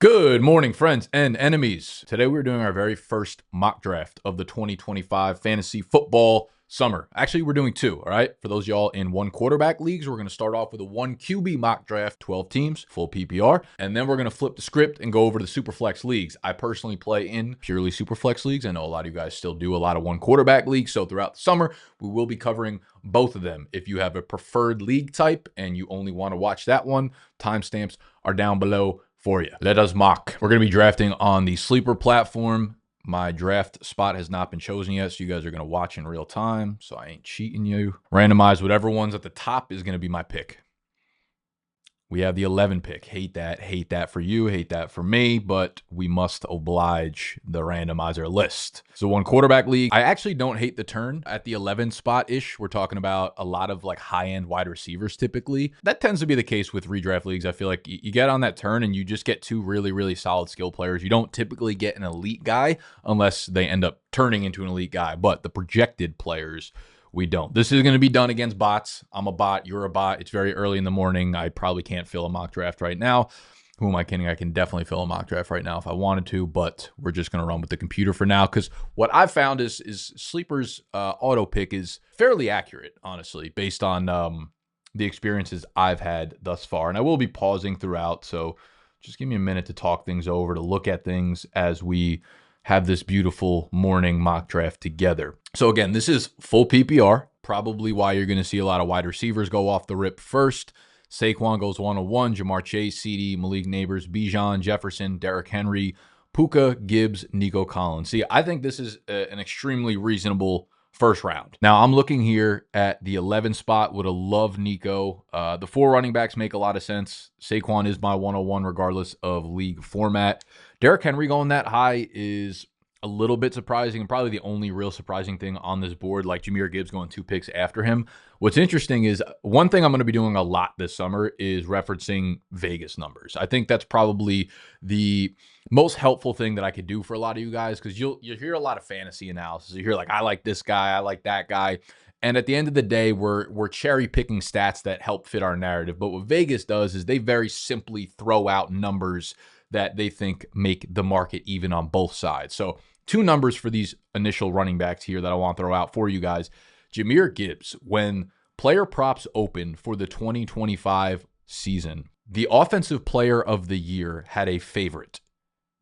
Good morning, friends and enemies. Today we're doing our very first mock draft of the 2025 fantasy football summer. Actually, we're doing two, all right? For those of y'all in one quarterback leagues, we're going to start off with a one QB mock draft, 12 teams, full PPR, and then we're going to flip the script and go over to the Superflex leagues. I personally play in purely Superflex leagues. I know a lot of you guys still do a lot of one quarterback leagues, so throughout the summer, we will be covering both of them. If you have a preferred league type and you only want to watch that one, timestamps are down below for you. Let us mock. We're going to be drafting on the Sleeper platform. My draft spot has not been chosen yet, so you guys are going to watch in real time, so I ain't cheating you. Randomize whatever one's at the top is going to be my pick. We have the 11 pick. Hate that for you, hate that for me, but we must oblige the randomizer list. So one quarterback league. I actually don't hate the turn at the 11 spot-ish. We're talking about a lot of like high-end wide receivers typically. That tends to be the case with redraft leagues. I feel like you get on that turn and you just get two really, really solid skill players. You don't typically get an elite guy unless they end up turning into an elite guy, but the projected players, we don't. This is going to be done against bots. I'm a bot. You're a bot. It's very early in the morning. I probably can't fill a mock draft right now. Who am I kidding? I can definitely fill a mock draft right now if I wanted to, but we're just going to run with the computer for now because what I've found is Sleeper's auto pick is fairly accurate, honestly, based on the experiences I've had thus far. And I will be pausing throughout, so just give me a minute to talk things over, to look at things as we have this beautiful morning mock draft together. So again, this is full PPR, probably why you're going to see a lot of wide receivers go off the rip first. Saquon goes 101, Jamar Chase, CD, Malik Neighbors, Bijan, Jefferson, Derrick Henry, Puka, Gibbs, Nico Collins. See, I think this is an extremely reasonable first round. Now, I'm looking here at the 11 spot. Would have loved Nico. The four running backs make a lot of sense. Saquon is my 101 regardless of league format. Derrick Henry going that high is a little bit surprising and probably the only real surprising thing on this board, like Jahmyr Gibbs going 2 picks after him. What's interesting is one thing I'm going to be doing a lot this summer is referencing Vegas numbers. I think that's probably the most helpful thing that I could do for a lot of you guys because you'll hear a lot of fantasy analysis. You hear like, I like this guy, I like that guy. And at the end of the day, we're cherry picking stats that help fit our narrative. But what Vegas does is they very simply throw out numbers that they think make the market even on both sides. So two numbers for these initial running backs here that I want to throw out for you guys. Jahmyr Gibbs, when player props open for the 2025 season, the offensive player of the year had a favorite.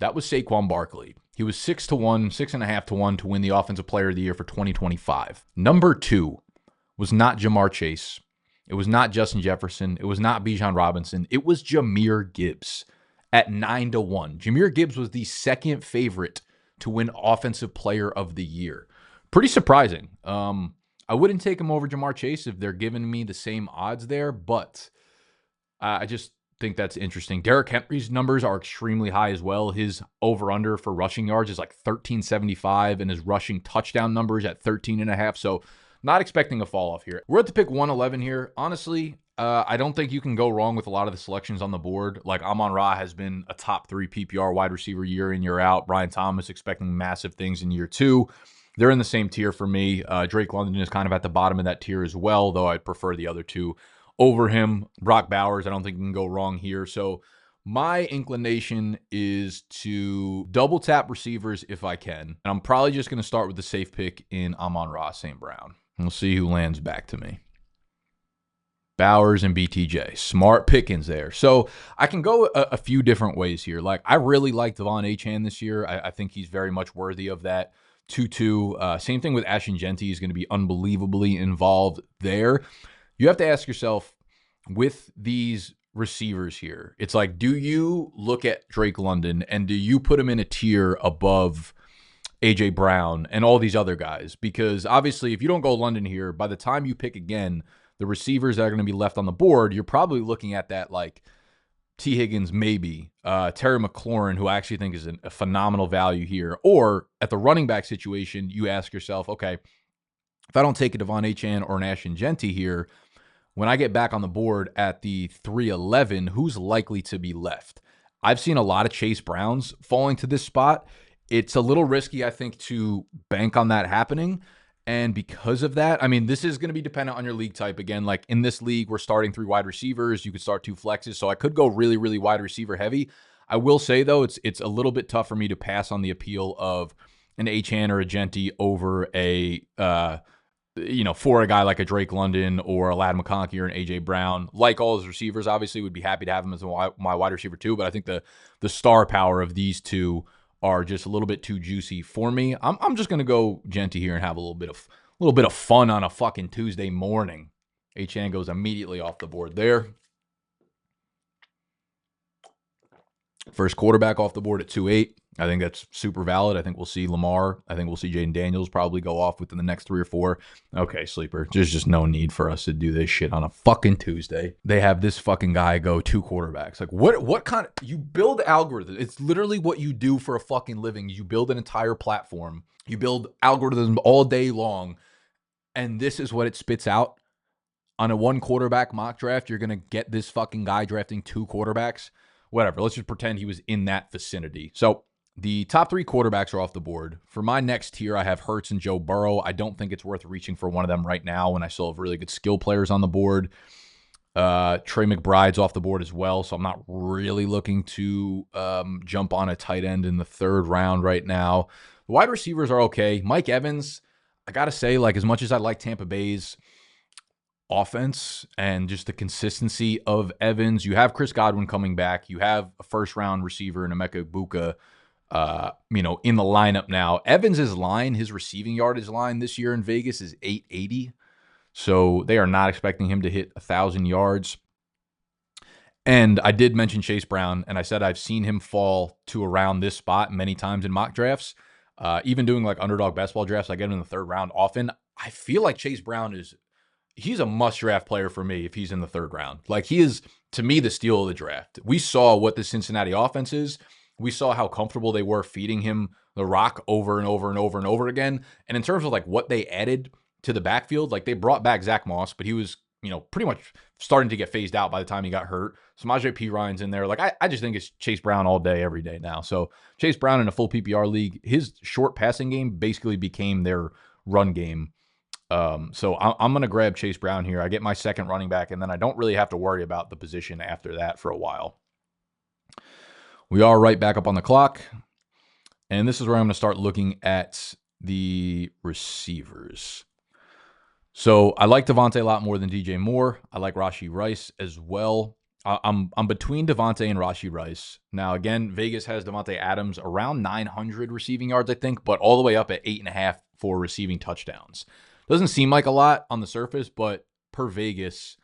That was Saquon Barkley. He was 6-1, 6.5-1 to win the offensive player of the year for 2025. Number 2 was not Jamar Chase. It was not Justin Jefferson. It was not Bijan Robinson. It was Jahmyr Gibbs at 9-1. Jahmyr Gibbs was the second favorite to win offensive player of the year. Pretty surprising. I wouldn't take him over Jamar Chase if they're giving me the same odds there, but I just think that's interesting. Derrick Henry's numbers are extremely high as well. His over-under for rushing yards is like 1375, and his rushing touchdown numbers at 13.5. So not expecting a fall off here. We're at the pick 111 here. Honestly, I don't think you can go wrong with a lot of the selections on the board. Like Amon-Ra has been a top 3 PPR wide receiver year in, year out. Brian Thomas expecting massive things in year 2. They're in the same tier for me. Drake London is kind of at the bottom of that tier as well, though I'd prefer the other two over him. Brock Bowers, I don't think you can go wrong here. So my inclination is to double tap receivers if I can. And I'm probably just going to start with the safe pick in Amon-Ra St. Brown. We'll see who lands back to me. Bowers and BTJ. Smart pickings there. So I can go a few different ways here. Like, I really like Devon Achane this year. I think he's very much worthy of that 2-2. Same thing with Ashton Genty. He's going to be unbelievably involved there. You have to ask yourself, with these receivers here, it's like, do you look at Drake London and do you put him in a tier above A.J. Brown and all these other guys? Because obviously, if you don't go London here, by the time you pick again, the receivers that are going to be left on the board, you're probably looking at that like T. Higgins, maybe, Terry McLaurin, who I actually think is a phenomenal value here. Or at the running back situation, you ask yourself, okay, if I don't take a Devon Achane or an Ashton Genty here, when I get back on the board at the 311, who's likely to be left? I've seen a lot of Chase Browns falling to this spot. It's a little risky, I think, to bank on that happening. And because of that, I mean, this is going to be dependent on your league type. Again, like in this league, we're starting 3 wide receivers. You could start 2 flexes. So I could go really, really wide receiver heavy. I will say, though, it's a little bit tough for me to pass on the appeal of an Achane or a Genty over a for a guy like a Drake London or a Ladd McConkey or an A.J. Brown. Like all his receivers, obviously, would be happy to have him as my wide receiver too, but I think the star power of these two are just a little bit too juicy for me. I'm just going to go Genty here and have a little bit of fun on a fucking Tuesday morning. Achane goes immediately off the board there. First quarterback off the board at 2.8. I think that's super valid. I think we'll see Lamar. I think we'll see Jaden Daniels probably go off within the next 3 or 4. Okay, sleeper. There's just no need for us to do this shit on a fucking Tuesday. They have this fucking guy go 2 quarterbacks. Like, what kind of... You build algorithms. It's literally what you do for a fucking living. You build an entire platform. You build algorithms all day long, and this is what it spits out. On a 1 quarterback mock draft, you're going to get this fucking guy drafting 2 quarterbacks. Whatever. Let's just pretend he was in that vicinity. So the top 3 quarterbacks are off the board. For my next tier, I have Hurts and Joe Burrow. I don't think it's worth reaching for one of them right now when I still have really good skill players on the board. Trey McBride's off the board as well, so I'm not really looking to jump on a tight end in the 3rd round right now. The wide receivers are okay. Mike Evans, I got to say, like, as much as I like Tampa Bay's offense and just the consistency of Evans, you have Chris Godwin coming back. You have a 1st-round receiver in Emeka Egbuka, in the lineup now. Evans' line, his receiving yardage line this year in Vegas is 880. So they are not expecting him to hit 1,000 yards. And I did mention Chase Brown, and I said I've seen him fall to around this spot many times in mock drafts. Even doing like underdog best ball drafts, I get him in the 3rd round often. I feel like Chase Brown he's a must-draft player for me if he's in the 3rd round. Like, he is, to me, the steal of the draft. We saw what the Cincinnati offense is. We saw how comfortable they were feeding him the rock over and over and over and over again. And in terms of, like, what they added to the backfield, like, they brought back Zach Moss, but he was, pretty much starting to get phased out by the time he got hurt. Samaje Perine in there. Like, I just think it's Chase Brown all day, every day now. So, Chase Brown in a full PPR league, his short passing game basically became their run game. So I'm going to grab Chase Brown here. I get my 2nd running back, and then I don't really have to worry about the position after that for a while. We are right back up on the clock, and this is where I'm going to start looking at the receivers. So I like Devontae a lot more than DJ Moore. I like Rashee Rice as well. I'm between Devontae and Rashee Rice. Now, again, Vegas has Devontae Adams around 900 receiving yards, I think, but all the way up at 8.5 for receiving touchdowns. Doesn't seem like a lot on the surface, but per Vegas,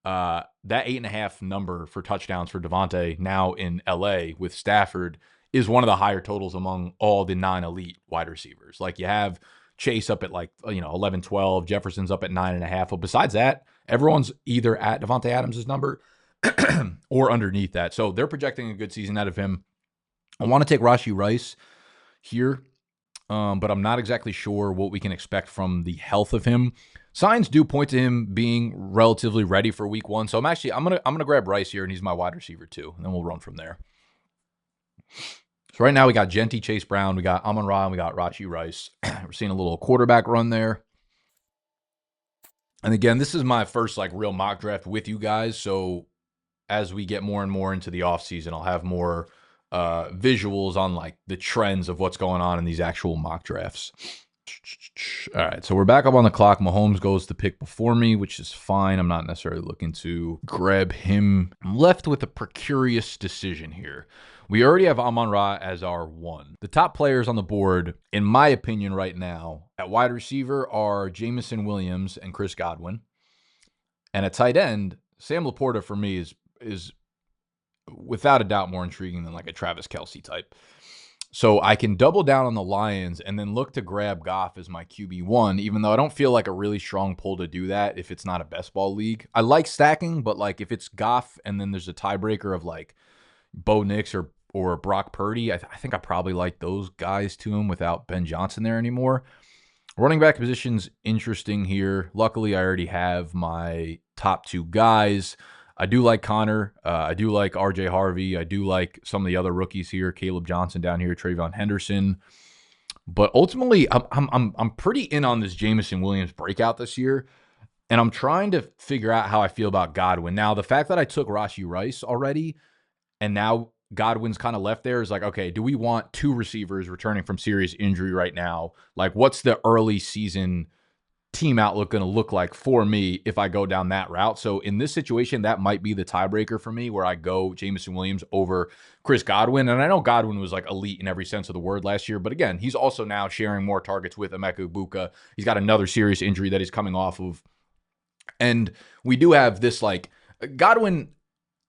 that 8.5 number for touchdowns for Devontae now in LA with Stafford is one of the higher totals among all the non-elite wide receivers. Like, you have Chase up at 11, 12, Jefferson's up at 9.5. But besides that, everyone's either at Devontae Adams' number or underneath that. So they're projecting a good season out of him. I want to take Rashee Rice here. But I'm not exactly sure what we can expect from the health of him. Signs do point to him being relatively ready for week 1. So I'm gonna grab Rice here, and he's my wide receiver too, and then we'll run from there. So right now we got Genty, Chase Brown, we got Amon-Ra, and we got Rashee Rice. We're seeing a little quarterback run there. And again, this is my first real mock draft with you guys. So as we get more and more into the offseason, I'll have more visuals on the trends of what's going on in these actual mock drafts. All right, so we're back up on the clock. Mahomes goes to pick before me, which is fine. I'm not necessarily looking to grab him. I'm left with a precarious decision here. We already have Amon-Ra as our 1. The top players on the board, in my opinion right now, at wide receiver are Jameson Williams and Chris Godwin. And at tight end, Sam Laporta for me is without a doubt more intriguing than a Travis Kelce type. So I can double down on the Lions and then look to grab Goff as my QB1, even though I don't feel like a really strong pull to do that if it's not a best ball league. I like stacking, but if it's Goff and then there's a tiebreaker of Bo Nix or Brock Purdy, I think I probably like those guys to him without Ben Johnson there anymore. Running back position's interesting here. Luckily, I already have my top 2 guys. I do like Connor. I do like RJ Harvey. I do like some of the other rookies here. Caleb Johnson down here, Trayvon Henderson. But ultimately, I'm pretty in on this Jameson Williams breakout this year, and I'm trying to figure out how I feel about Godwin. Now, the fact that I took Rashee Rice already, and now Godwin's kind of left there is like, okay, do we want 2 receivers returning from serious injury right now? Like, what's the early season team outlook going to look like for me if I go down that route? So in this situation, that might be the tiebreaker for me, where I go Jameson Williams over Chris Godwin. And I know Godwin was like elite in every sense of the word last year, but again, he's also now sharing more targets with Emeka Egbuka. He's got another serious injury that he's coming off of. And we do have this, like, Godwin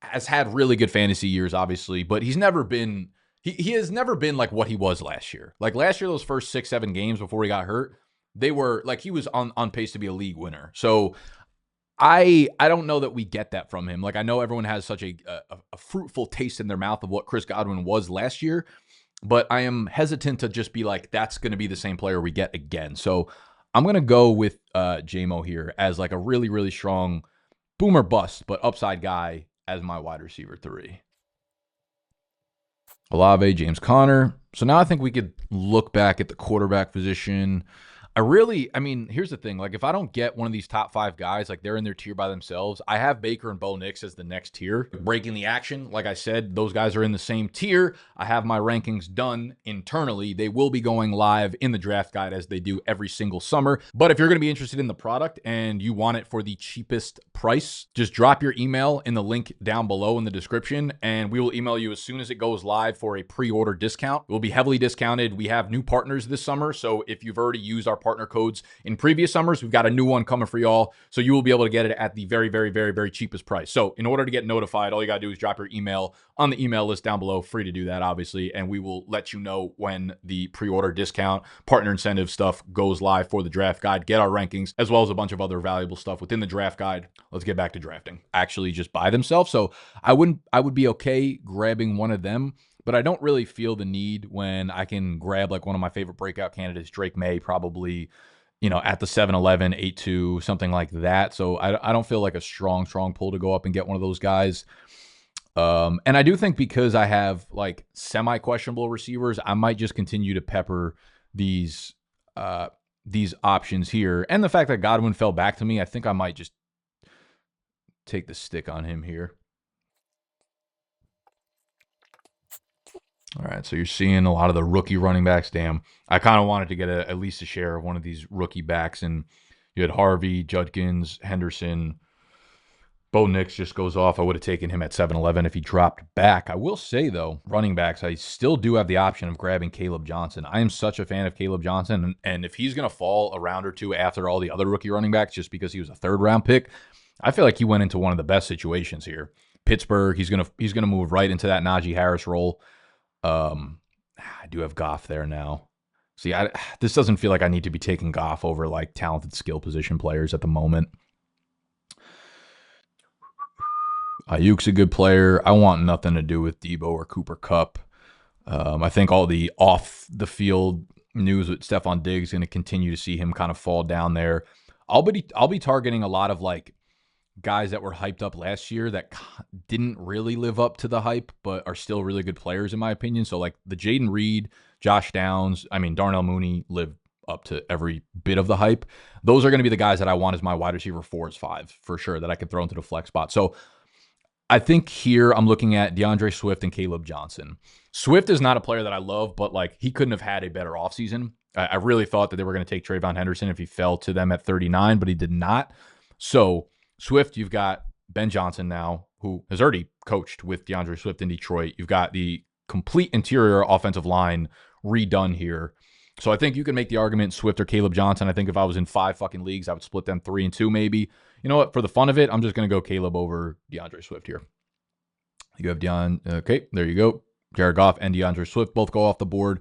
has had really good fantasy years, obviously, but he's never been, he has never been like what he was last year. Like last year, those first 6-7 games before he got hurt, they were like, he was on pace to be a league winner. So I don't know that we get that from him. Like, I know everyone has such a fruitful taste in their mouth of what Chris Godwin was last year, but I am hesitant to just be like, that's going to be the same player we get again. So I'm going to go with JMO here as like a really, really strong boomer bust, but upside guy as my wide receiver 3. Olave, James Conner. So now I think we could look back at the quarterback position. I mean, here's the thing. Like, if I don't get one of these top 5 guys, like they're in their tier by themselves, I have Baker and Bo Nix as the next tier. Breaking the action, like I said, those guys are in the same tier. I have my rankings done internally. They will be going live in the draft guide as they do every single summer. But if you're going to be interested in the product and you want it for the cheapest price, just drop your email in the link down below in the description, and we will email you as soon as it goes live for a pre-order discount. It will be heavily discounted. We have new partners this summer, so if you've already used our partner codes in previous summers, we've got a new one coming for y'all, so you will be able to get it at the very, very, very, very cheapest price. So in order to get notified, all you gotta do is drop your email on the email list down below. Free to do that, obviously, and we will let you know when the pre-order discount partner incentive stuff goes live for the draft guide. Get our rankings as well as a bunch of other valuable stuff within the draft guide. Let's get back to drafting. Actually just by themselves. So I would be okay grabbing one of them, but I don't really feel the need when I can grab like one of my favorite breakout candidates, Drake May, probably, at the 7-11, 8-2, something like that. So I don't feel like a strong pull to go up and get one of those guys. And I do think because I have like semi-questionable receivers, I might just continue to pepper these options here. And the fact that Godwin fell back to me, I think I might just take the stick on him here. All right, so you're seeing a lot of the rookie running backs. Damn, I kind of wanted to get at least a share of one of these rookie backs. And you had Harvey, Judkins, Henderson. Bo Nix just goes off. I would have taken him at 7-11 if he dropped back. I will say, though, running backs, I still do have the option of grabbing Caleb Johnson. I am such a fan of Caleb Johnson. And if he's going to fall a round or two after all the other rookie running backs just because he was a 3rd-round pick, I feel like he went into one of the best situations here. Pittsburgh, he's gonna move right into that Najee Harris role. I do have Goff there now. See, this doesn't feel like I need to be taking Goff over like talented skill position players at the moment. Ayuk's a good player. I want nothing to do with Debo or Cooper Kupp. I think all the off the field news with Stephon Diggs is going to continue to see him kind of fall down there. I'll be targeting a lot of like guys that were hyped up last year that didn't really live up to the hype, but are still really good players in my opinion. So like the Jaden Reed, Josh Downs, Darnell Mooney lived up to every bit of the hype. Those are going to be the guys that I want as my wide receiver 4s, 5 for sure that I could throw into the flex spot. So I think here I'm looking at DeAndre Swift and Caleb Johnson. Swift is not a player that I love, but like he couldn't have had a better offseason. I really thought that they were going to take Trayvon Henderson if he fell to them at 39, but he did not. So Swift, you've got Ben Johnson now, who has already coached with DeAndre Swift in Detroit. You've got the complete interior offensive line redone here. So I think you can make the argument Swift or Caleb Johnson. I think if I was in 5 fucking leagues, I would split them 3 and 2 maybe. You know what? For the fun of it, I'm just going to go Caleb over DeAndre Swift here. You have okay, there you go. Jared Goff and DeAndre Swift both go off the board.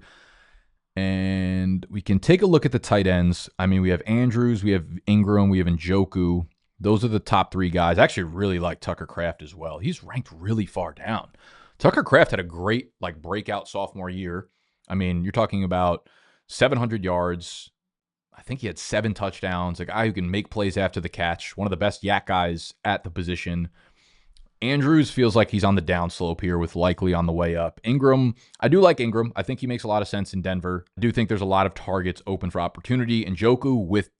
And we can take a look at the tight ends. We have Andrews, we have Ingram, we have Njoku. Those are the top 3 guys. I actually really like Tucker Kraft as well. He's ranked really far down. Tucker Kraft had a great like breakout sophomore year. You're talking about 700 yards. I think he had 7 touchdowns. A guy who can make plays after the catch. One of the best yak guys at the position. Andrews feels like he's on the downslope here with likely on the way up. Ingram, I do like Ingram. I think he makes a lot of sense in Denver. I do think there's a lot of targets open for opportunity. Njoku with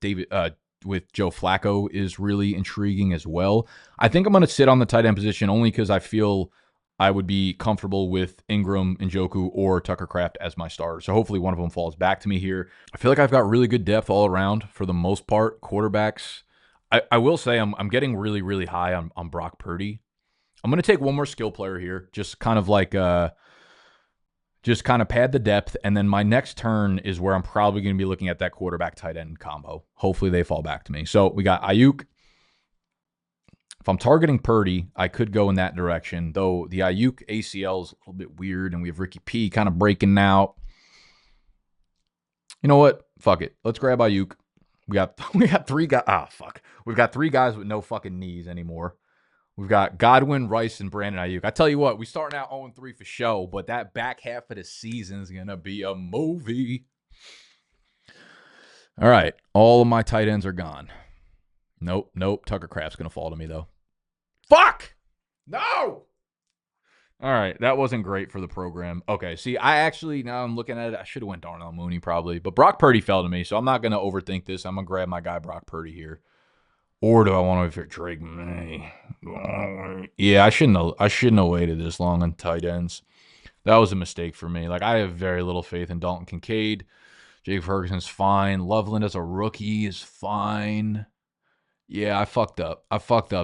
Joe Flacco is really intriguing as well. I think I'm going to sit on the tight end position only because I feel I would be comfortable with Ingram, Njoku, or Tucker Kraft as my starter. So hopefully one of them falls back to me here. I feel like I've got really good depth all around for the most part. Quarterbacks, I will say I'm getting really, really high on Brock Purdy. I'm going to take one more skill player here, just kind of like just kind of pad the depth. And then my next turn is where I'm probably going to be looking at that quarterback tight end combo. Hopefully they fall back to me. So we got Ayuk. If I'm targeting Purdy, I could go in that direction, though the Ayuk ACL is a little bit weird, and we have Ricky P kind of breaking out. You know what? Fuck it. Let's grab Ayuk. We got 3 guys. Ah, fuck. We've got 3 guys with no fucking knees anymore. We've got Godwin, Rice, and Brandon Ayuk. I tell you what, we starting out 0-3 for show, but that back half of the season is going to be a movie. All right. All of my tight ends are gone. Nope. Tucker Kraft's going to fall to me, though. Fuck! No! All right. That wasn't great for the program. Okay. See, now I'm looking at it, I should have went Darnell Mooney probably, but Brock Purdy fell to me, so I'm not going to overthink this. I'm going to grab my guy Brock Purdy here. Or do I want to Drake May? Yeah, I shouldn't have waited this long on tight ends. That was a mistake for me. Like, I have very little faith in Dalton Kincaid. Jake Ferguson's fine. Loveland as a rookie is fine. Yeah, I fucked up.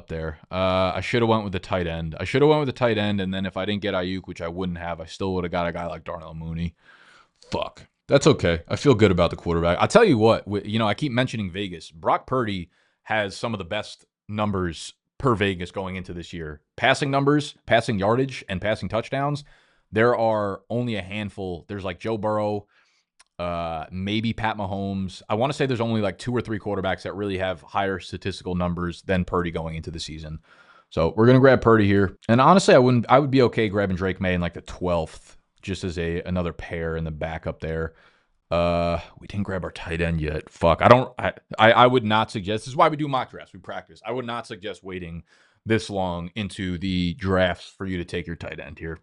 There. I should have went with the tight end. And then if I didn't get Ayuk, which I wouldn't have, I still would have got a guy like Darnell Mooney. Fuck. That's okay. I feel good about the quarterback. I'll tell you what, I keep mentioning Vegas. Brock Purdy has some of the best numbers per Vegas going into this year. Passing numbers, passing yardage, and passing touchdowns. There are only a handful. There's like Joe Burrow, maybe Pat Mahomes. I want to say there's only like 2 or 3 quarterbacks that really have higher statistical numbers than Purdy going into the season. So we're going to grab Purdy here. And honestly, I would be okay grabbing Drake May in like the 12th, just as another pair in the backup there. We didn't grab our tight end yet. Fuck. I would not suggest, this is why we do mock drafts. We practice. I would not suggest waiting this long into the drafts for you to take your tight end here.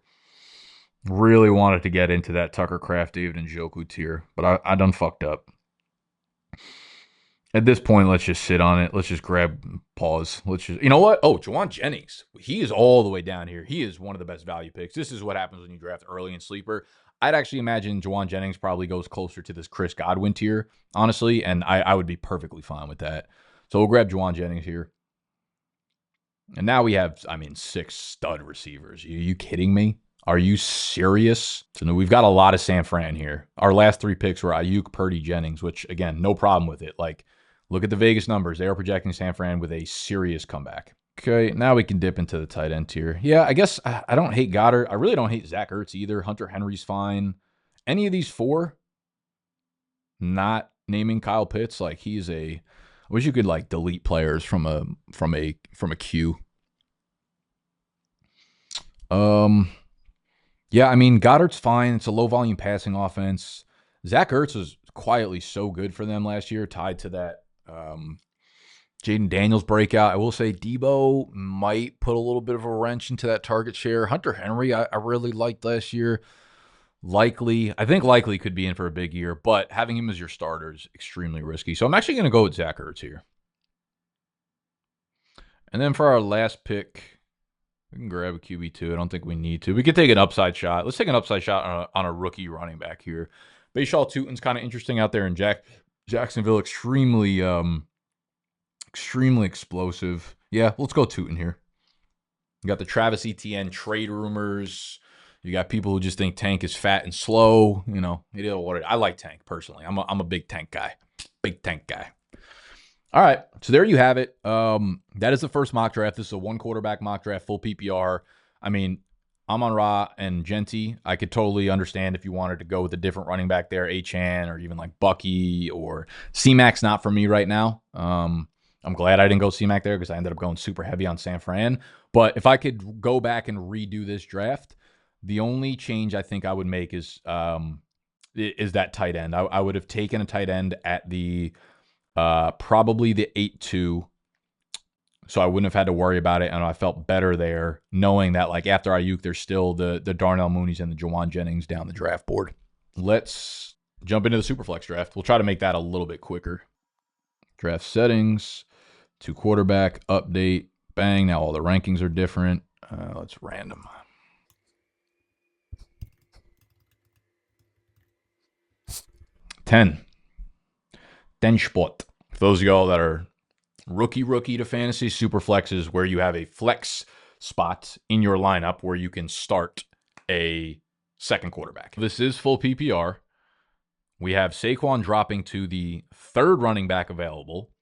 Really wanted to get into that Tucker Kraft, David Njoku tier, but I done fucked up. At this point, let's just sit on it. Let's just pause. You know what? Oh, Juwan Jennings. He is all the way down here. He is one of the best value picks. This is what happens when you draft early in Sleeper. I'd actually imagine Juwan Jennings probably goes closer to this Chris Godwin tier, honestly, and I would be perfectly fine with that. So we'll grab Juwan Jennings here. And now we have, 6 stud receivers. Are you kidding me? Are you serious? So we've got a lot of San Fran here. Our last 3 picks were Ayuk, Purdy, Jennings, which, again, no problem with it. Like, look at the Vegas numbers. They are projecting San Fran with a serious comeback. Okay, now we can dip into the tight end tier. Yeah, I guess I don't hate Goddard. I really don't hate Zach Ertz either. Hunter Henry's fine. Any of these 4, not naming Kyle Pitts, like I wish you could like delete players from a queue. Yeah, Goddard's fine. It's a low volume passing offense. Zach Ertz was quietly so good for them last year, tied to that Jaden Daniels breakout. I will say Debo might put a little bit of a wrench into that target share. Hunter Henry, I really liked last year. I think likely could be in for a big year, but having him as your starter is extremely risky. So I'm actually going to go with Zach Ertz here. And then for our last pick, we can grab a QB2. I don't think we need to. We could take an upside shot. Let's take an upside shot on a rookie running back here. Bashaw Tutin's kind of interesting out there in Jacksonville. Extremely explosive. Yeah, let's go Tutin here. You got the Travis Etienne trade rumors. You got people who just think Tank is fat and slow. I like Tank personally. I'm a big Tank guy. Big Tank guy. All right, so there you have it. That is the first mock draft. This is a 1 quarterback mock draft, full PPR. Amon-Ra and Genty, I could totally understand if you wanted to go with a different running back there, Achane or even like Bucky or C-Mac's not for me right now. I'm glad I didn't go C-Mac there because I ended up going super heavy on San Fran. But if I could go back and redo this draft, the only change I think I would make is that tight end. I would have taken a tight end at the probably the 8-2. So I wouldn't have had to worry about it, and I felt better there knowing that like after Ayuk, there's still the Darnell Mooneys and the Juwan Jennings down the draft board. Let's jump into the Superflex draft. We'll try to make that a little bit quicker. Draft settings, to quarterback, update, bang. Now all the rankings are different. Let's random. 10. Denspot. For those of y'all that are rookie to fantasy, Superflex is where you have a flex spot in your lineup where you can start a second quarterback. This is full PPR. We have Saquon dropping to the third running back available.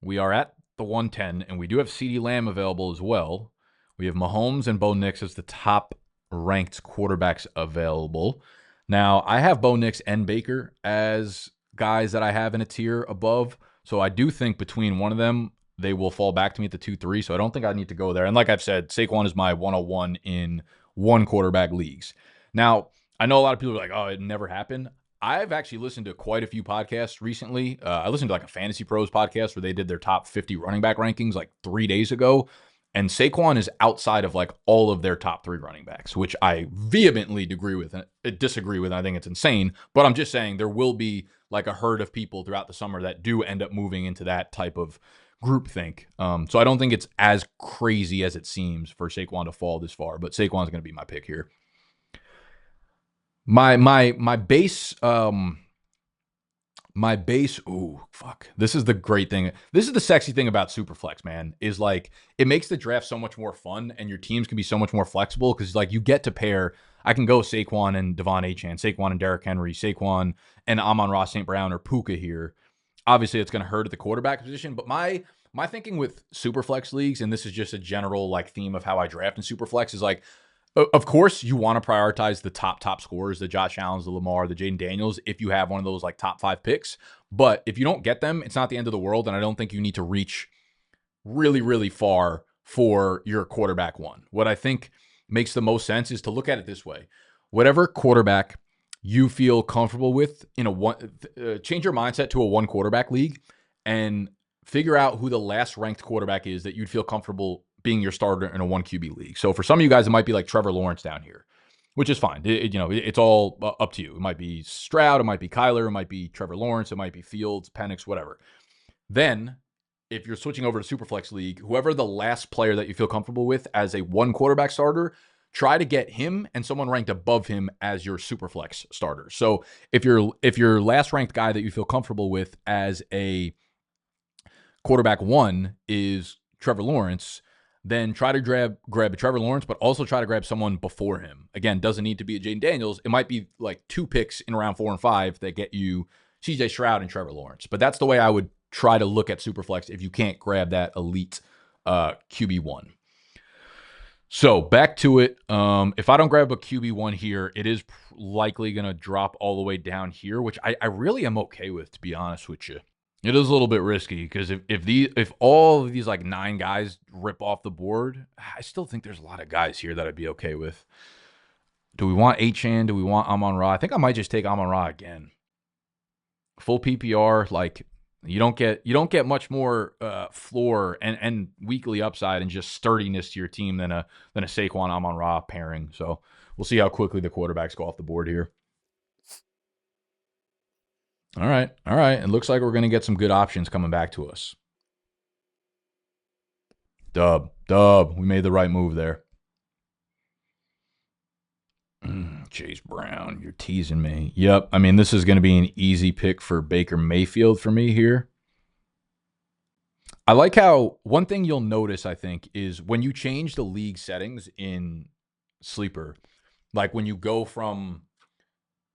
We are at the 110, and we do have CeeDee Lamb available as well. We have Mahomes and Bo Nix as the top ranked quarterbacks available. Now, I have Bo Nix and Baker as guys that I have in a tier above. So I do think between one of them, they will fall back to me at the 2-3. So I don't think I need to go there. And like I've said, Saquon is my 101 in one quarterback leagues. Now, I know a lot of people are like, oh, it never happened. I've actually listened to quite a few podcasts recently. I listened to like a Fantasy Pros podcast where they did their top 50 running back rankings like 3 days ago. And Saquon is outside of like all of their top 3 running backs, which I vehemently disagree with. And I think it's insane. But I'm just saying there will be like a herd of people throughout the summer that do end up moving into that type of groupthink. So I don't think it's as crazy as it seems for Saquon to fall this far. But Saquon's going to be my pick here. My base, ooh, fuck. This is the great thing. This is the sexy thing about Superflex, man, is like it makes the draft so much more fun and your teams can be so much more flexible because like you get to pair. I can go Saquon and Devon Achane, Saquon and Derrick Henry, Saquon and Amon-Ra St. Brown or Puka here. Obviously, it's going to hurt at the quarterback position, but my thinking with Superflex leagues, and this is just a general like theme of how I draft in Superflex, is like, of course, you want to prioritize the top scorers, the Josh Allens, the Lamar, the Jaden Daniels, if you have one of those like top 5 picks. But if you don't get them, it's not the end of the world. And I don't think you need to reach really, really far for your quarterback one. What I think makes the most sense is to look at it this way. Whatever quarterback you feel comfortable with in a one, change your mindset to a one quarterback league and figure out who the last ranked quarterback is that you'd feel comfortable being your starter in a 1 QB league. So for some of you guys, it might be like Trevor Lawrence down here, which is fine. It's all up to you. It might be Stroud, it might be Kyler, it might be Trevor Lawrence, it might be Fields, Penix, whatever. Then if you're switching over to Superflex League, whoever the last player that you feel comfortable with as a 1 quarterback starter, try to get him and someone ranked above him as your Superflex starter. So if your last ranked guy that you feel comfortable with as a quarterback 1 is Trevor Lawrence, then try to grab a Trevor Lawrence, but also try to grab someone before him. Again, doesn't need to be a Jaden Daniels. It might be like 2 picks in round 4 and 5 that get you CJ Stroud and Trevor Lawrence. But that's the way I would try to look at Superflex if you can't grab that elite QB1. So back to it. If I don't grab a QB1 here, it is likely going to drop all the way down here, which I really am okay with, to be honest with you. It is a little bit risky because if all of these like 9 guys rip off the board, I still think there's a lot of guys here that I'd be okay with. Do we want Achane? Do we want Amon-Ra? I think I might just take Amon-Ra again. Full PPR, like you don't get much more floor and weekly upside and just sturdiness to your team than a Saquon Amon-Ra pairing. So we'll see how quickly the quarterbacks go off the board here. All right. It looks like we're going to get some good options coming back to us. Dub. We made the right move there. Chase Brown, you're teasing me. Yep. I mean, this is going to be an easy pick for Baker Mayfield for me here. I like how one thing you'll notice, I think, is when you change the league settings in Sleeper, like when you go from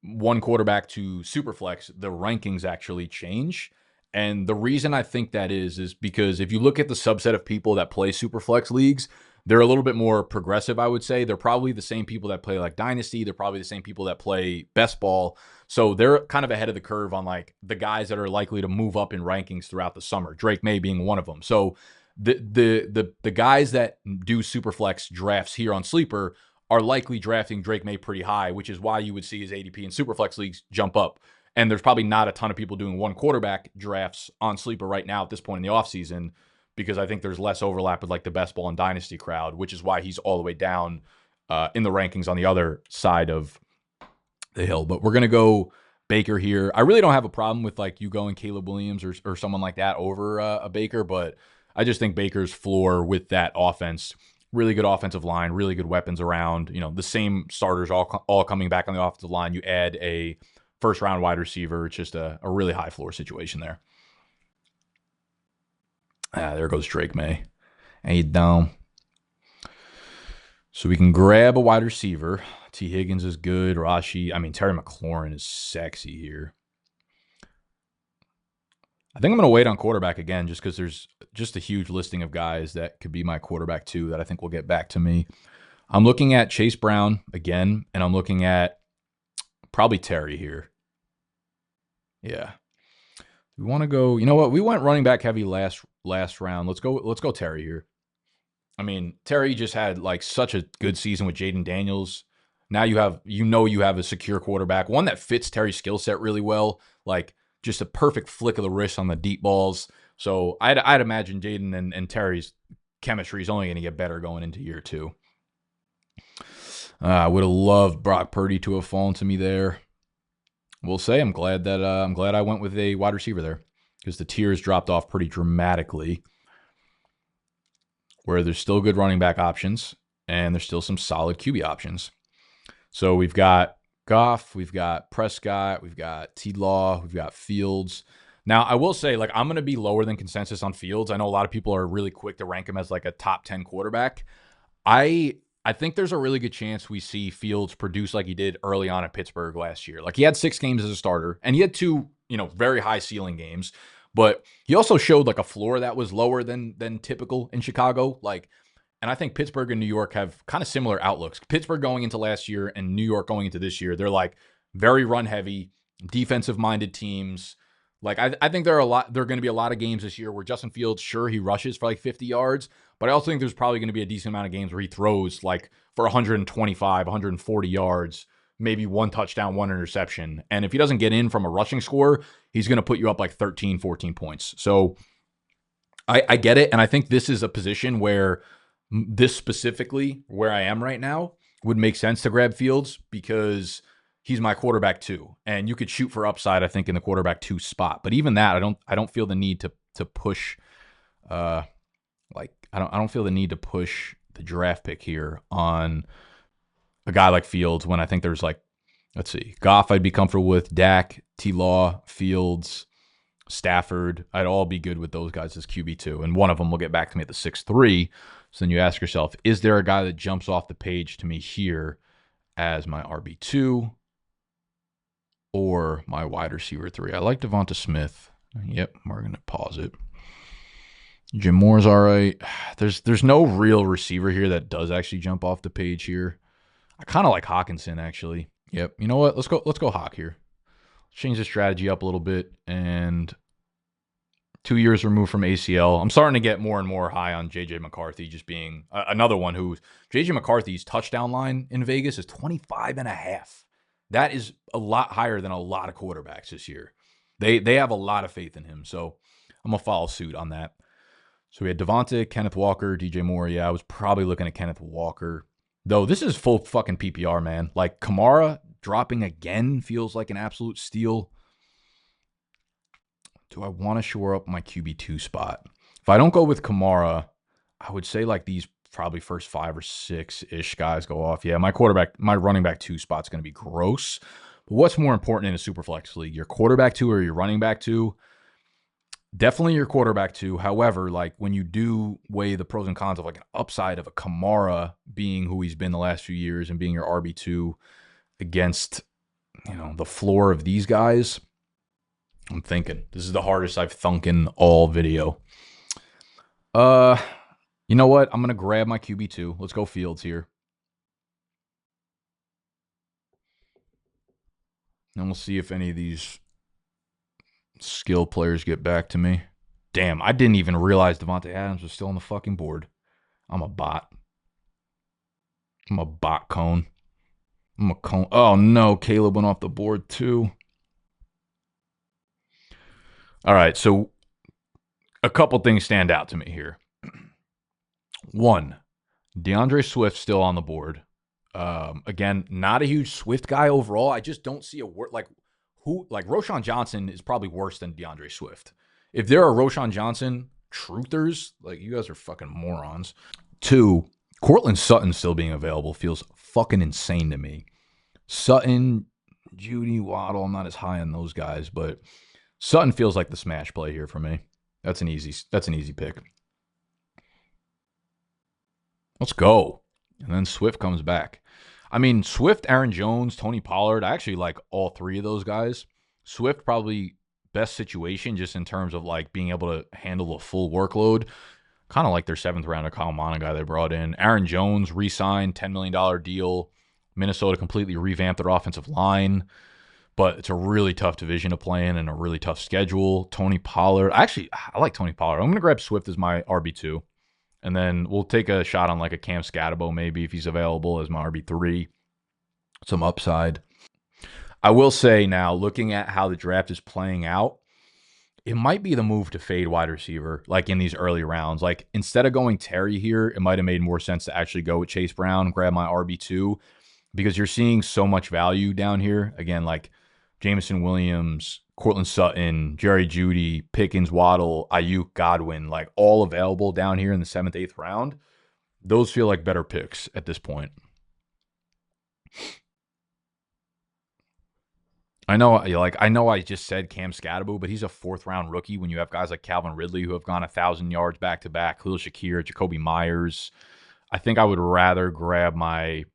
1 quarterback to Superflex, the rankings actually change. And the reason I think that is because if you look at the subset of people that play Superflex leagues, they're a little bit more progressive, I would say. They're probably the same people that play like Dynasty. They're probably the same people that play Best Ball. So they're kind of ahead of the curve on like the guys that are likely to move up in rankings throughout the summer. Drake May being one of them. So the guys that do Superflex drafts here on Sleeper are likely drafting Drake May pretty high, which is why you would see his ADP in Superflex leagues jump up. And there's probably not a ton of people doing 1 quarterback drafts on Sleeper right now at this point in the offseason, because I think there's less overlap with like the Best Ball and Dynasty crowd, which is why he's all the way down in the rankings on the other side of the hill. But we're going to go Baker here. I really don't have a problem with like you going Caleb Williams or someone like that over a Baker, but I just think Baker's floor with that offense, really good offensive line, really good weapons around, the same starters all coming back on the offensive line. You add a first round wide receiver. It's just a really high floor situation there. There goes Drake May. And he's down. So we can grab a wide receiver. T. Higgins is good. Terry McLaurin is sexy here. I think I'm going to wait on quarterback again just because there's just a huge listing of guys that could be my quarterback too that I think will get back to me. I'm looking at Chase Brown again, and I'm looking at probably Terry here. Yeah. We want to go, you know what? We went running back heavy last round. Let's go Terry here. I mean, Terry just had like such a good season with Jaden Daniels. Now you have a secure quarterback, one that fits Terry's skill set really well, like just a perfect flick of the wrist on the deep balls. So I'd imagine Jaden and Terry's chemistry is only going to get better going into year 2. I would have loved Brock Purdy to have fallen to me there. We'll say I'm glad I went with a wide receiver there because the tiers dropped off pretty dramatically. Where there's still good running back options and there's still some solid QB options. So we've got Goff, we've got Prescott, we've got T-Law, we've got Fields. Now, I will say, like, I'm going to be lower than consensus on Fields. I know a lot of people are really quick to rank him as like a top 10 quarterback. I think there's a really good chance we see Fields produce like he did early on at Pittsburgh last year. Like, he had 6 games as a starter and he had 2, very high ceiling games. But he also showed like a floor that was lower than typical in Chicago. And I think Pittsburgh and New York have kind of similar outlooks. Pittsburgh going into last year and New York going into this year, they're like very run heavy, defensive minded teams. Like I think there are going to be a lot of games this year where Justin Fields, sure, he rushes for like 50 yards, but I also think there's probably going to be a decent amount of games where he throws like for 125, 140 yards, maybe 1 touchdown, 1 interception. And if he doesn't get in from a rushing score, he's going to put you up like 13, 14 points. So I get it. And I think this is a position where this specifically, where I am right now, would make sense to grab Fields because he's my quarterback 2. And you could shoot for upside, I think, in the quarterback 2 spot. But even that, I don't feel the need to push I don't feel the need to push the draft pick here on a guy like Fields when I think there's like, let's see, Goff I'd be comfortable with, Dak, T-Law, Fields, Stafford. I'd all be good with those guys as QB2. And one of them will get back to me at the 6'3". So then you ask yourself, is there a guy that jumps off the page to me here as my RB2 or my wide receiver 3? I like Devonta Smith. Yep, we're going to pause it. Jim Moore's all right. There's no real receiver here that does actually jump off the page here. I kind of like Hawkinson, actually. Yep. You know what? Let's go Hawk here. Let's change the strategy up a little bit. And 2 years removed from ACL. I'm starting to get more and more high on J.J. McCarthy just being another one who J.J. McCarthy's touchdown line in Vegas is 25.5. That is a lot higher than a lot of quarterbacks this year. They have a lot of faith in him. So I'm going to follow suit on that. So we had Devonta, Kenneth Walker, DJ Moore. Yeah, I was probably looking at Kenneth Walker. Though this is full fucking PPR, man. Like Kamara dropping again feels like an absolute steal. Do I want to shore up my QB2 spot? If I don't go with Kamara, I would say like these probably first 5 or 6-ish guys go off. Yeah, my running back 2 spot's going to be gross. But what's more important in a Superflex league? Your quarterback 2 or your running back 2? Definitely your quarterback 2. However, like when you do weigh the pros and cons of like an upside of a Kamara being who he's been the last few years and being your RB2 against, the floor of these guys, I'm thinking this is the hardest I've thunken all video. You know what? I'm going to grab my QB2. Let's go Fields here. And we'll see if any of these skill players get back to me. Damn, I didn't even realize Devontae Adams was still on the fucking board. I'm a bot. I'm a bot cone. I'm a cone. Oh, no. Caleb went off the board, too. All right, so a couple things stand out to me here. One, DeAndre Swift still on the board. Again, not a huge Swift guy overall. I just don't see a word like Roschon Johnson is probably worse than DeAndre Swift. If there are Roschon Johnson truthers, like you guys are fucking morons. 2, Cortland Sutton still being available feels fucking insane to me. Sutton, Judy, Waddle, I'm not as high on those guys, but Sutton feels like the smash play here for me. That's an easy pick. Let's go. And then Swift comes back. I mean, Swift, Aaron Jones, Tony Pollard, I actually like all three of those guys. Swift probably best situation just in terms of like being able to handle a full workload. Kind of like their 7th rounder Kyle Mana guy they brought in. Aaron Jones re-signed, $10 million deal. Minnesota completely revamped their offensive line. But it's a really tough division to play in and a really tough schedule. Tony Pollard. Actually, I like Tony Pollard. I'm going to grab Swift as my RB2. And then we'll take a shot on like a Cam Scatabo maybe if he's available as my RB3. Some upside. I will say now, looking at how the draft is playing out, it might be the move to fade wide receiver, like in these early rounds. Like instead of going Terry here, it might have made more sense to actually go with Chase Brown and grab my RB2 because you're seeing so much value down here. Again, like Jameson Williams, Cortland Sutton, Jerry Jeudy, Pickens, Waddle, Ayuk, Godwin, like all available down here in the 7th, 8th round. Those feel like better picks at this point. I know I just said Cam Scatabo, but he's a 4th round rookie when you have guys like Calvin Ridley who have gone 1,000 yards back to back, Khalil Shakir, Jacoby Myers. I think I would rather grab my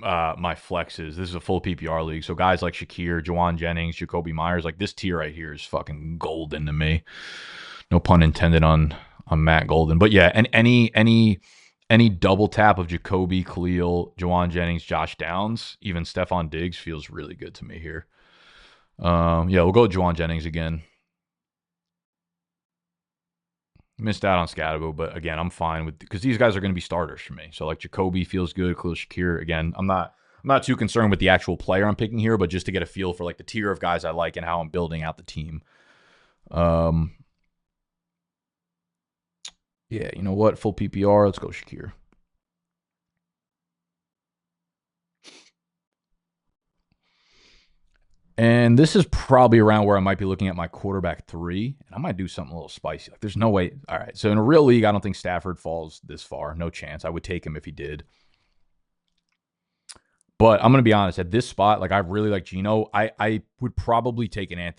flexes. This is a full PPR league, so guys like Shakir, Juwan Jennings, Jacoby Myers, like this tier right here is fucking golden to me. No pun intended on Matt Golden, but yeah, and any double tap of Jacoby, Khalil, Juwan Jennings, Josh Downs, even Stephon Diggs feels really good to me here. Yeah, we'll go with Juwan Jennings again. Missed out on Scatabo, but again, I'm fine with because these guys are going to be starters for me. So like Jacoby feels good, Khalil Shakir. Again, I'm not too concerned with the actual player I'm picking here, but just to get a feel for like the tier of guys I like and how I'm building out the team. Yeah, you know what? Full PPR. Let's go Shakir. And this is probably around where I might be looking at my quarterback 3, and I might do something a little spicy. Like, there's no way. All right, so in a real league, I don't think Stafford falls this far. No chance. I would take him if he did. But I'm going to be honest. At this spot, like I really like Geno. I would probably take an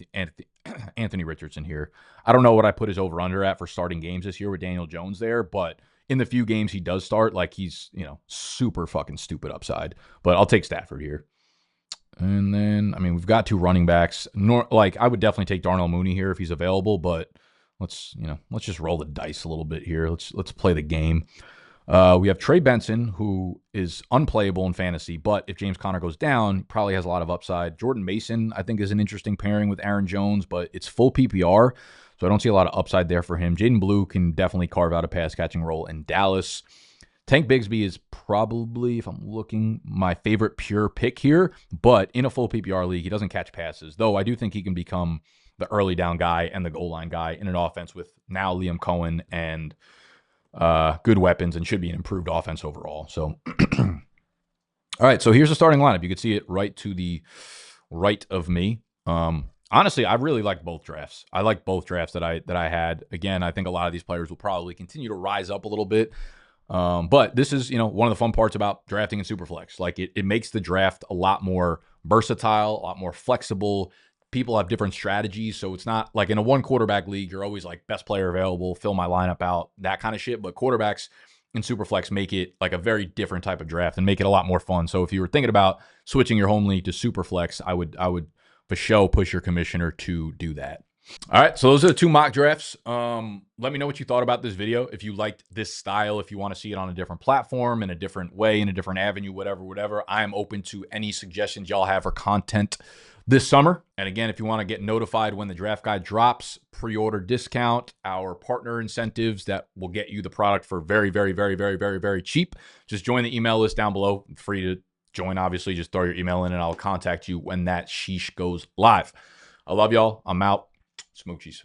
Anthony Richardson here. I don't know what I put his over-under at for starting games this year with Daniel Jones there, but in the few games he does start, like he's, super fucking stupid upside. But I'll take Stafford here. And then, I mean, we've got 2 running backs. I would definitely take Darnell Mooney here if he's available, but let's just roll the dice a little bit here. Let's play the game. We have Trey Benson, who is unplayable in fantasy, but if James Conner goes down, probably has a lot of upside. Jordan Mason, I think, is an interesting pairing with Aaron Jones, but it's full PPR, so I don't see a lot of upside there for him. Jaden Blue can definitely carve out a pass-catching role in Dallas. Tank Bigsby is probably, if I'm looking, my favorite pure pick here, but in a full PPR league, he doesn't catch passes, though I do think he can become the early down guy and the goal line guy in an offense with now Liam Cohen and good weapons and should be an improved offense overall. So, all right, so here's the starting lineup. You can see it right to the right of me. Honestly, I really like both drafts. I like both drafts that I had. Again, I think a lot of these players will probably continue to rise up a little bit. But this is, one of the fun parts about drafting in Superflex. Like it makes the draft a lot more versatile, a lot more flexible. People have different strategies. So it's not like in a 1 quarterback league, you're always like best player available, fill my lineup out, that kind of shit. But quarterbacks in Superflex make it like a very different type of draft and make it a lot more fun. So if you were thinking about switching your home league to Superflex, I would for sure push your commissioner to do that. All right, so those are the 2 mock drafts. Let me know what you thought about this video. If you liked this style, if you want to see it on a different platform, in a different way, in a different avenue, whatever. I am open to any suggestions y'all have for content this summer. And again, if you want to get notified when the draft guide drops, pre-order discount, our partner incentives that will get you the product for very, very, very, very, very, very cheap. Just join the email list down below. Free to join, obviously. Just throw your email in and I'll contact you when that sheesh goes live. I love y'all. I'm out. Smoochies.